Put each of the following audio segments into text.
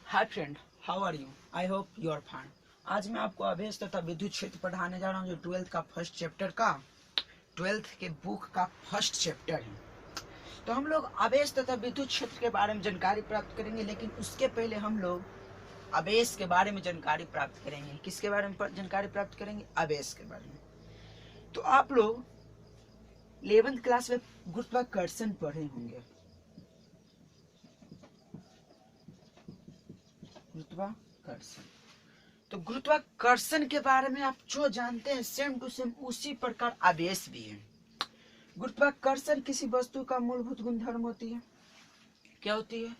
Hi friend, how are you? I hope you are fine. आज मैं आपको आवेश तथा विद्युत क्षेत्र पढ़ाने जा रहा हूँ, जो 12th का फर्स्ट चैप्टर का 12th के बुक का फर्स्ट चैप्टर है। तो हम लोग आवेश तथा विद्युत क्षेत्र के बारे में जानकारी प्राप्त करेंगे, लेकिन उसके पहले हम लोग आवेश के बारे में जानकारी प्राप्त करेंगे। किसके बारे में जानकारी प्राप्त करेंगे? आवेश के बारे में। तो आप लोग 11th क्लास में गुरुत्वाकर्षण पढ़े होंगे। गुरुत्वाकर्षण, तो गुरुत्वाकर्षण के बारे में आप जो जानते हैं सेम टू सेम उसी प्रकार आवेश भी है। गुरुत्वाकर्षण किसी वस्तु का मूलभूत गुणधर्म होती है। क्या होती है?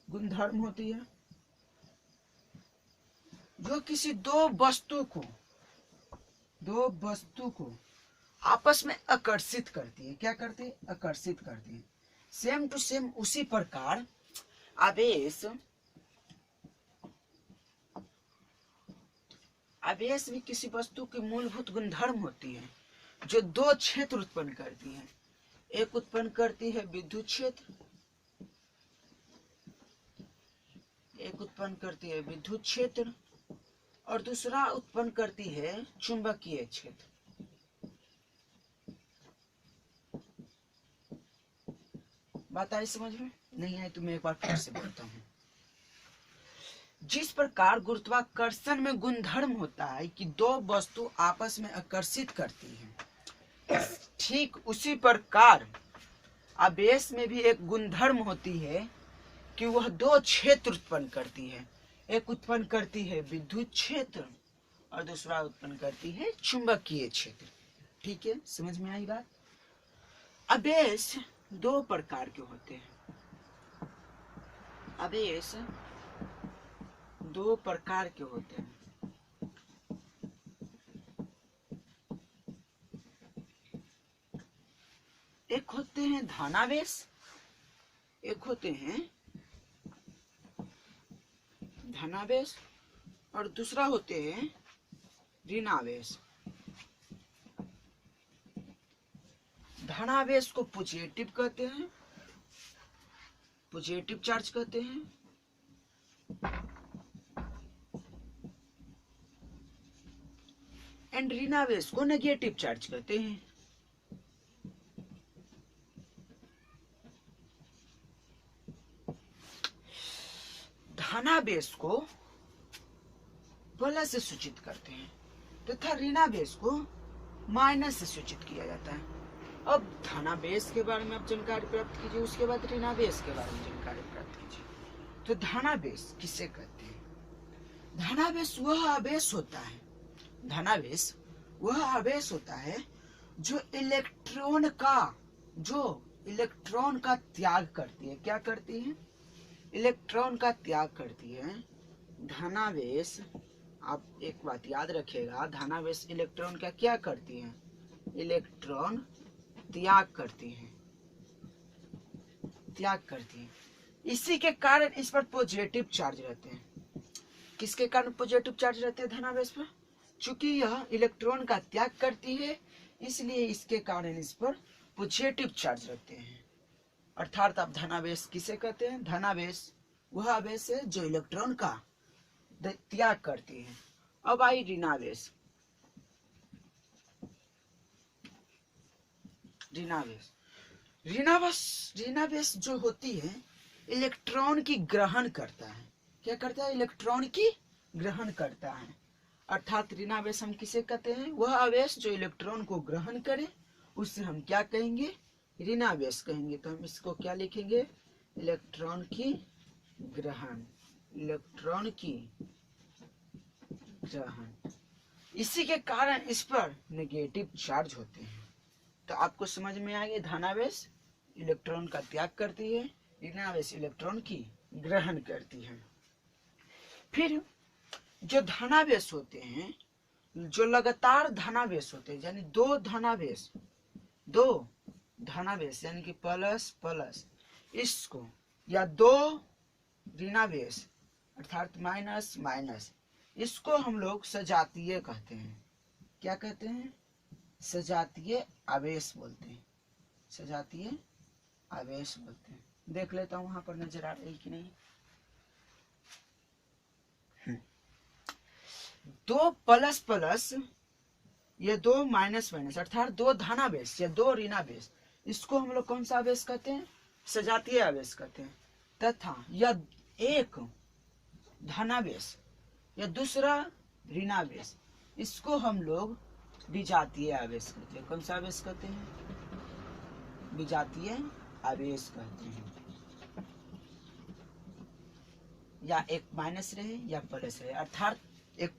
गुणधर्म होती है जो किसी दो वस्तु को आपस में आकर्षित करती है। क्या करती है? आकर्षित करती है। सेम टू सेम उसी प्रकार आवेश भी किसी वस्तु की मूलभूत गुणधर्म होती है जो दो क्षेत्र उत्पन्न करती है। एक उत्पन्न करती है विद्युत क्षेत्र, और दूसरा उत्पन्न करती है चुंबकीय क्षेत्र। बात आई समझ में? नहीं आई तो मैं एक बार फिर से बोलता हूँ। जिस प्रकार गुरुत्वाकर्षण में गुणधर्म होता है कि दो वस्तु आपस में आकर्षित करती है, ठीक उसी प्रकार आवेश में भी एक गुणधर्म होती है कि वह दो क्षेत्र उत्पन्न करती है। एक उत्पन्न करती है विद्युत क्षेत्र और दूसरा उत्पन्न करती है चुंबकीय क्षेत्र। ठीक है, समझ में आई बात? आवेश दो प्रकार के होते हैं। आवेश दो प्रकार के होते हैं। एक होते हैं धनावेश, एक होते हैं धनावेश, और दूसरा होते हैं ऋणावेश। धनावेश को पॉजिटिव कहते हैं, पॉजिटिव चार्ज कहते हैं, एंड ऋणावेश को नेगेटिव चार्ज कहते हैं। धनावेश को प्लस से सूचित करते हैं तथा ऋणावेश को माइनस से सूचित किया जाता है। अब धनावेश के बारे में आप जानकारी प्राप्त कीजिए, उसके बाद ऋणावेश के बारे में जानकारी प्राप्त कीजिए। तो धनावेश किसे कहते हैं? धनावेश वह आवेश होता है, धनावेश वह आवेश होता है जो इलेक्ट्रॉन का त्याग करती है। क्या करती है? इलेक्ट्रॉन का त्याग करती है। धनावेश, आप एक बात याद रखिएगा, धनावेश इलेक्ट्रॉन का क्या करती है? इलेक्ट्रॉन त्याग करती है, इसी के कारण इस पर पॉजिटिव चार्ज रहते हैं। किसके कारण पॉजिटिव चार्ज रहते हैं धनावेश पर? चूंकि यह इलेक्ट्रॉन का त्याग करती है, इसलिए इसके कारण इस पर पॉजिटिव चार्ज रहते हैं। अर्थात आप धनावेश किसे कहते हैं? धनावेश वह आवेश है जो इलेक्ट्रॉन का त्याग करती है। अब आई ऋणावेश। ऋणावेश जो होती है इलेक्ट्रॉन की ग्रहण करता है। क्या करता है? इलेक्ट्रॉन की ग्रहण करता है। अर्थात ऋणावेश हम किसे कहते हैं? वह आवेश जो इलेक्ट्रॉन को ग्रहण करे, उससे हम क्या कहेंगे? ऋणावेश कहेंगे। तो हम इसको क्या लिखेंगे? इलेक्ट्रॉन की ग्रहण, इलेक्ट्रॉन की ग्रहण। इसी के कारण इस पर नेगेटिव चार्ज होते हैं। तो आपको समझ में आ गया, धनावेश इलेक्ट्रॉन का त्याग करती है, ऋणावेश इलेक्ट्रॉन की ग्रहण करती है। फिर जो धनावेश होते हैं, जो लगातार धनावेश होते हैं, यानी दो धनावेश यानी कि प्लस प्लस, इसको, या दो ऋणावेश अर्थात माइनस माइनस, इसको हम लोग सजातीय कहते हैं। क्या कहते हैं? सजातीय आवेश बोलते हैं, सजातीय आवेश बोलते हैं। देख लेता हूं वहां पर नजर आ रही कि नहीं। दो प्लस प्लस ये दो माइनस माइनस अर्थात दो धनावेश या दो ऋणावेश, इसको हम लोग कौन सा आवेश कहते हैं? सजातीय आवेश कहते हैं। तथा यह एक धनावेश या दूसरा ऋणावेश, इसको हम लोग विजातीय आवेश कहते हैं। कौन सा आवेश कहते हैं? विजातीय आवेश कहते हैं। या एक माइनस रहे या प्लस रहे, अर्थात एक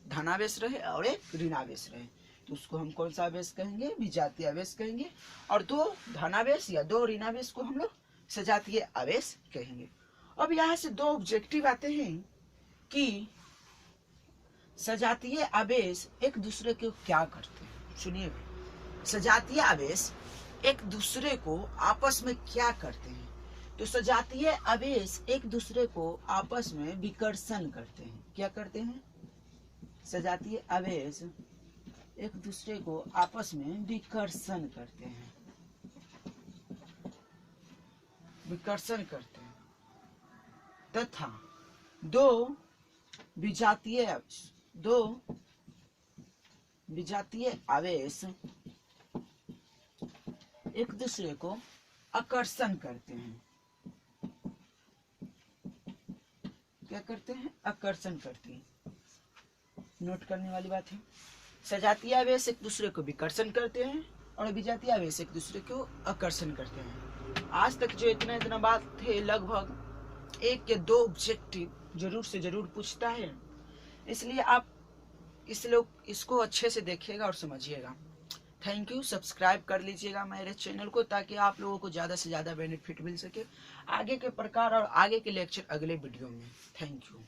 धनावेश रहे और एक ऋणावेश रहे, तो उसको हम कौन सा आवेश कहेंगे? विजातीय आवेश कहेंगे। और दो धनावेश या दो ऋणावेश को हम लोग सजातीय आवेश कहेंगे। अब यहाँ से दो ऑब्जेक्टिव आते हैं कि सजातीय आवेश एक दूसरे को क्या करते हैं। सुनिए, सजातीय आवेश एक दूसरे को आपस में क्या करते हैं? तो सजातीय आवेश एक दूसरे को आपस में विकर्षण करते हैं। क्या करते हैं? सजातीय आवेश एक दूसरे को आपस में विकर्षण करते हैं, विकर्षण करते हैं। तथा दो विजातीय आवेश एक दूसरे को आकर्षण करते हैं। क्या करते हैं? आकर्षण करते हैं। नोट करने वाली बात है। सजातीय आवेश एक दूसरे को विकर्षण करते हैं और विजातीय आवेश एक दूसरे को आकर्षण करते हैं। आज तक जो इतना बात थे, लगभग एक या दो ऑब्जेक्टिव जरूर से जरूर पूछता है, इसलिए आप इसको अच्छे से देखिएगा और समझिएगा। Thank you. सब्सक्राइब कर लीजिएगा मेरे चैनल को, ताकि आप लोगों को ज़्यादा से ज़्यादा बेनिफिट मिल सके आगे के प्रकार और आगे के लेक्चर अगले वीडियो में। Thank you.